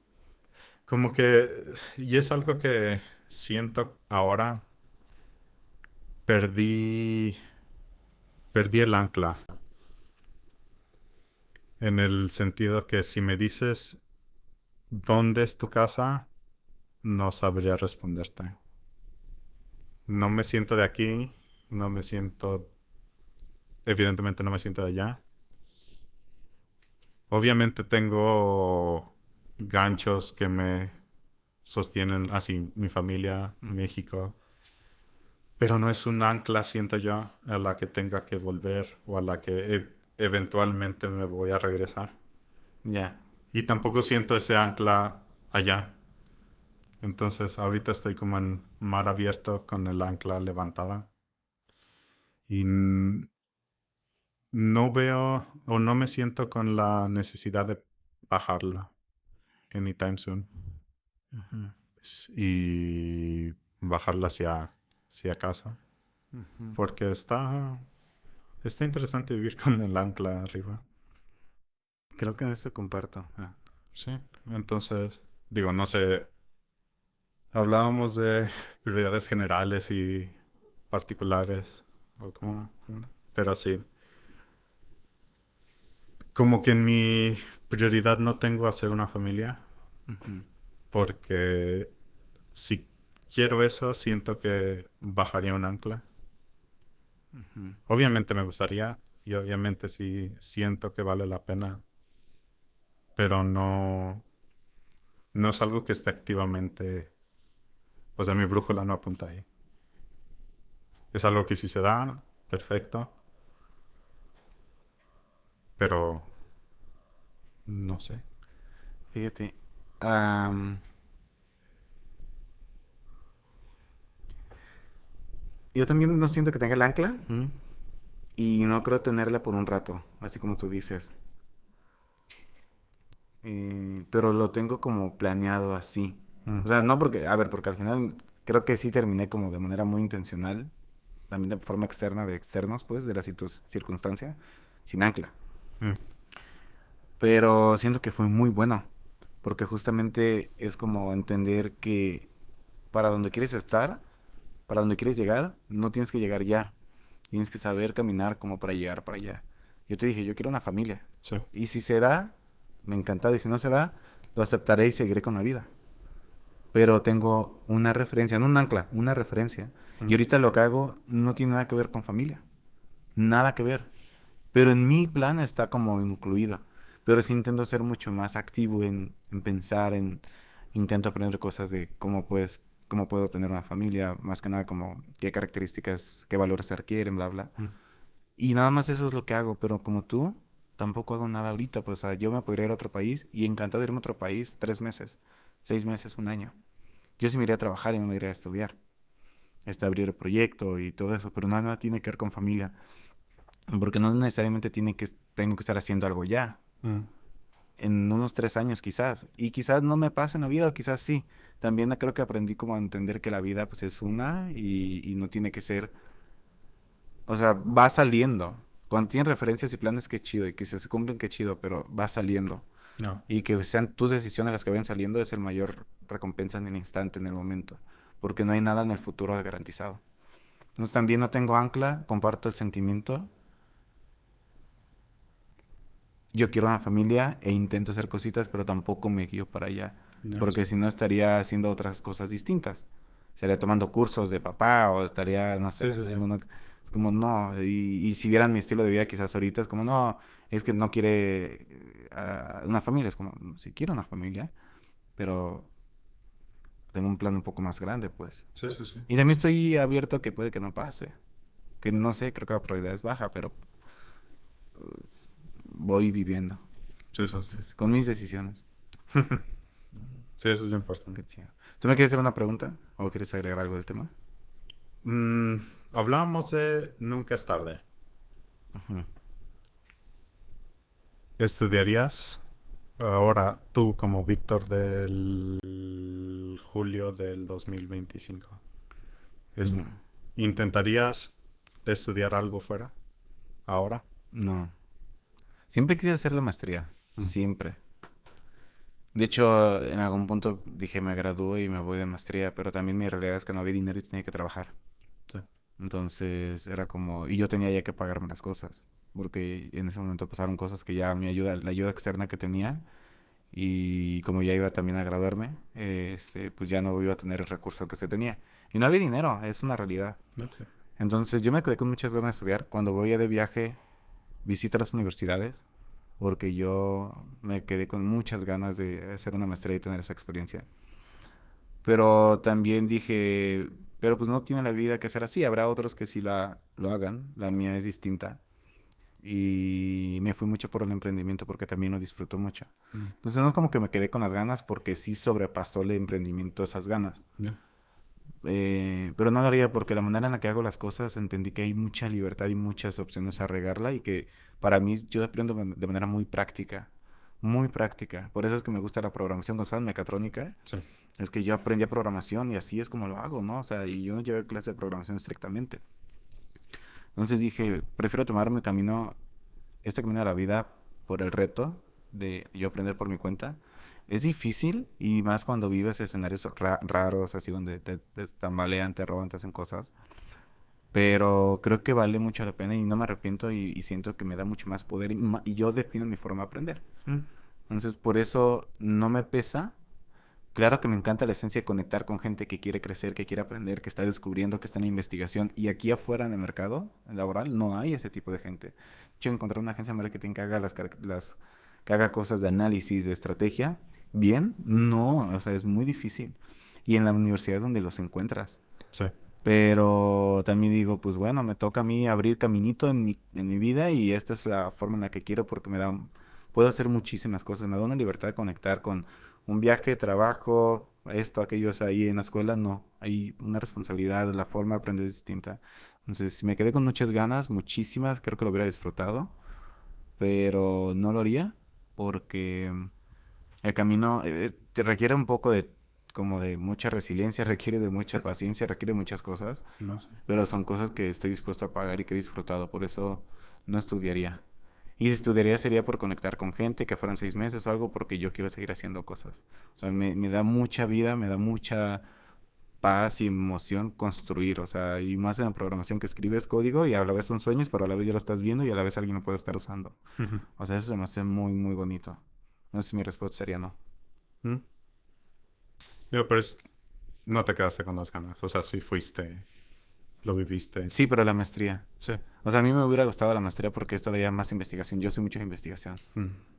Como que, y es algo que siento ahora, perdí, perdí el ancla, en el sentido que si me dices dónde es tu casa, no sabría responderte. No me siento de aquí, no me siento, evidentemente no me siento de allá. Obviamente tengo ganchos que me sostienen así, mi familia, México. Pero no es un ancla, siento yo, a la que tenga que volver o a la que eventualmente me voy a regresar. Ya. Y tampoco siento ese ancla allá. Entonces, ahorita estoy como en mar abierto con el ancla levantada. Y no veo o no me siento con la necesidad de bajarla anytime soon. Ujú, Y bajarla hacia casa. ujú. Porque está interesante vivir con el ancla arriba. Creo que en eso comparto. Sí. Entonces, digo, no sé. Hablábamos de prioridades generales y particulares. O pero sí. Como que en mi prioridad no tengo hacer una familia. Ujú, Porque si quiero eso, siento que bajaría un ancla. ujú. Obviamente me gustaría y obviamente sí siento que vale la pena, pero no es algo que esté activamente, o sea, mi brújula no apunta ahí. Es algo que si se da, perfecto, pero no sé. Fíjate. am, yo también no siento que tenga el ancla y no creo tenerla por un rato, así como tú dices. Pero lo tengo como planeado así. Mm, O sea, no porque, a ver, porque al final creo que sí terminé como de manera muy intencional, también de forma externa, de externos, pues, de la circunstancia, sin ancla. mm, Pero siento que fue muy bueno, porque justamente es como entender que para donde quieres estar, para donde quieres llegar, no tienes que llegar ya. Tienes que saber caminar como para llegar para allá. Yo te dije, yo quiero una familia. sí. Y si se da, me encantado. Y si no se da, lo aceptaré y seguiré con la vida. Pero tengo una referencia, no un ancla, una referencia. Y Mm, ahorita lo que hago no tiene nada que ver con familia. Nada que ver. Pero en mi plan está como incluido. Pero sí intento ser mucho más activo en pensar, intento aprender cosas de cómo puedo tener una familia, más que nada como qué características, qué valores se requieren, bla, bla. mm, Y nada más eso es lo que hago, pero como tú, tampoco hago nada ahorita, pues o sea, yo me podría ir a otro país y encantado de irme a otro país 3 meses, 6 meses, un año. Yo sí me iría a trabajar y no me iría a estudiar, abrir el proyecto y todo eso, pero nada tiene que ver con familia. Porque no necesariamente tengo que estar haciendo algo ya. mm. En unos 3 años quizás. Y quizás no me pase en la vida, o quizás sí. También creo que aprendí como a entender que la vida pues es una y no tiene que ser. O sea, va saliendo. Cuando tienes referencias y planes, qué chido. Y que se cumplen, qué chido, pero va saliendo. No, Y que sean tus decisiones las que vayan saliendo es el mayor recompensa en el instante, en el momento. Porque no hay nada en el futuro garantizado. Entonces también no tengo ancla, comparto el sentimiento. Yo quiero una familia e intento hacer cositas, pero tampoco me guío para allá, no, porque sí. si no estaría haciendo otras cosas distintas. Estaría tomando cursos de papá o estaría, no sé, Sí, sí, sí. es como no, y si vieran mi estilo de vida quizás ahorita es como no, es que no quiere una familia, es como, si quiero una familia, pero tengo un plan un poco más grande, pues. Sí, sí, sí. Y también estoy abierto a que puede que no pase, que no sé, creo que la probabilidad es baja, pero voy viviendo. Sí, sí, sí. Entonces, con mis decisiones. Sí, eso es lo importante. Qué chido. ¿Tú me quieres hacer una pregunta? ¿O quieres agregar algo del tema? Mm, hablábamos de nunca es tarde. Ujú. ¿Estudiarías ahora tú como Víctor del julio del 2025? Es- No, ¿Intentarías estudiar algo fuera ahora? no. Siempre quise hacer la maestría. Mm, Siempre. De hecho, en algún punto dije me gradúo y me voy de maestría, pero también mi realidad es que no había dinero y tenía que trabajar. sí. Entonces era como, y yo tenía ya que pagarme las cosas, porque en ese momento pasaron cosas que ya la ayuda externa que tenía, y como ya iba también a graduarme, pues ya no iba a tener el recurso que se tenía. Y no había dinero, es una realidad. No, sí. Entonces yo me quedé con muchas ganas de estudiar. Cuando voy de viaje, visito las universidades, porque yo me quedé con muchas ganas de hacer una maestría y tener esa experiencia. Pero también dije, Pero pues no tiene la vida que ser así. Habrá otros que sí lo hagan. La mía es distinta. Y me fui mucho por el emprendimiento porque también lo disfruto mucho. Entonces no es como que me quedé con las ganas porque sí sobrepasó el emprendimiento esas ganas. Ya. Pero no lo haría porque la manera en la que hago las cosas entendí que hay mucha libertad y muchas opciones a regarla y que para mí yo aprendo de manera muy práctica. Muy práctica. Por eso es que me gusta la programación con mecatrónica. Sí. Es que yo aprendí programación y así es como lo hago, ¿no? O sea, y yo no llevé clase de programación estrictamente. Entonces dije, prefiero tomar mi camino, este camino de la vida por el reto de yo aprender por mi cuenta. Es difícil y más cuando vives escenarios raros, así donde te tambalean, te roban, te hacen cosas. Pero creo que vale mucho la pena y no me arrepiento y siento que me da mucho más poder y yo defino mi forma de aprender. Entonces por eso no me pesa. Claro que me encanta la esencia de conectar con gente que quiere crecer, que quiere aprender, que está descubriendo, que está en investigación. Y aquí afuera en el mercado laboral no hay ese tipo de gente. Yo encontrar una agencia de marketing que haga que haga cosas de análisis, de estrategia, bien, no, o sea, es muy difícil. Y en la universidad es donde los encuentras. Sí. Pero también digo, pues bueno, me toca a mí abrir caminito en mi vida y esta es la forma en la que quiero porque puedo hacer muchísimas cosas, me da una libertad de conectar con un viaje, trabajo, esto, aquello, o sea, ahí en la escuela no, hay una responsabilidad, la forma de aprender es distinta. Entonces, si me quedé con muchas ganas, muchísimas, creo que lo hubiera disfrutado, pero no lo haría porque el camino te requiere un poco de como de mucha resiliencia, requiere de mucha paciencia, requiere muchas cosas, No sé. pero son cosas que estoy dispuesto a pagar y que he disfrutado, por eso no estudiaría. Y si estudiaría sería por conectar con gente, que fueran 6 meses o algo, porque yo quiero seguir haciendo cosas. O sea, me da mucha vida, me da mucha paz y emoción construir, o sea, y más en la programación que escribes código y a la vez son sueños, pero a la vez ya lo estás viendo y a la vez alguien lo puede estar usando. O sea, eso se me hace muy, muy bonito. No sé si mi respuesta sería no. Mm. Digo, pero no te quedaste con las ganas. O sea, sí fuiste, lo viviste. Sí, pero la maestría. Sí. O sea, a mí me hubiera gustado la maestría porque esto daría más investigación. Yo soy mucho de investigación.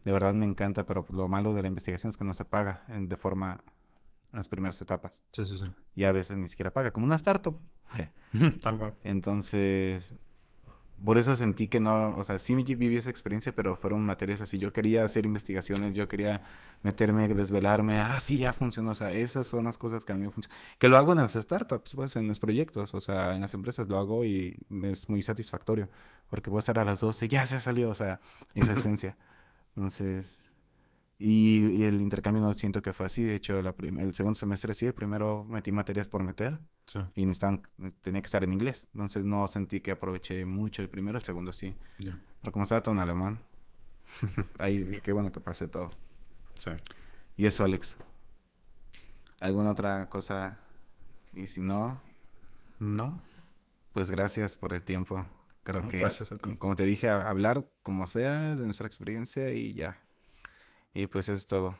De verdad me encanta, pero lo malo de la investigación es que no se paga de forma en las primeras etapas. Sí, sí, sí. Y a veces ni siquiera paga, como una startup. Tal cual. Entonces, por eso sentí que no, o sea, sí viví esa experiencia, pero fueron materias así. Yo quería hacer investigaciones, yo quería meterme, desvelarme. Ah, sí, ya funcionó. O sea, esas son las cosas que a mí me funcionan. Que lo hago en las startups, pues, en los proyectos, o sea, en las empresas lo hago y es muy satisfactorio. Porque puedo estar a las 12, ya se salió, o sea, esa esencia. Entonces, y el intercambio no siento que fue así. De hecho, el segundo semestre sí, el primero metí materias por meter Sí. y tenía que estar en inglés. Entonces no sentí que aproveché mucho el primero, el segundo sí. Ya. Pero como estaba todo en alemán, ahí qué bueno que pasé todo. Sí. Y eso, Alex. ¿Alguna otra cosa? Y si no, No. pues gracias por el tiempo. Creo No, que, gracias a ti. como te dije, hablar como sea de nuestra experiencia y ya. Y pues eso es todo.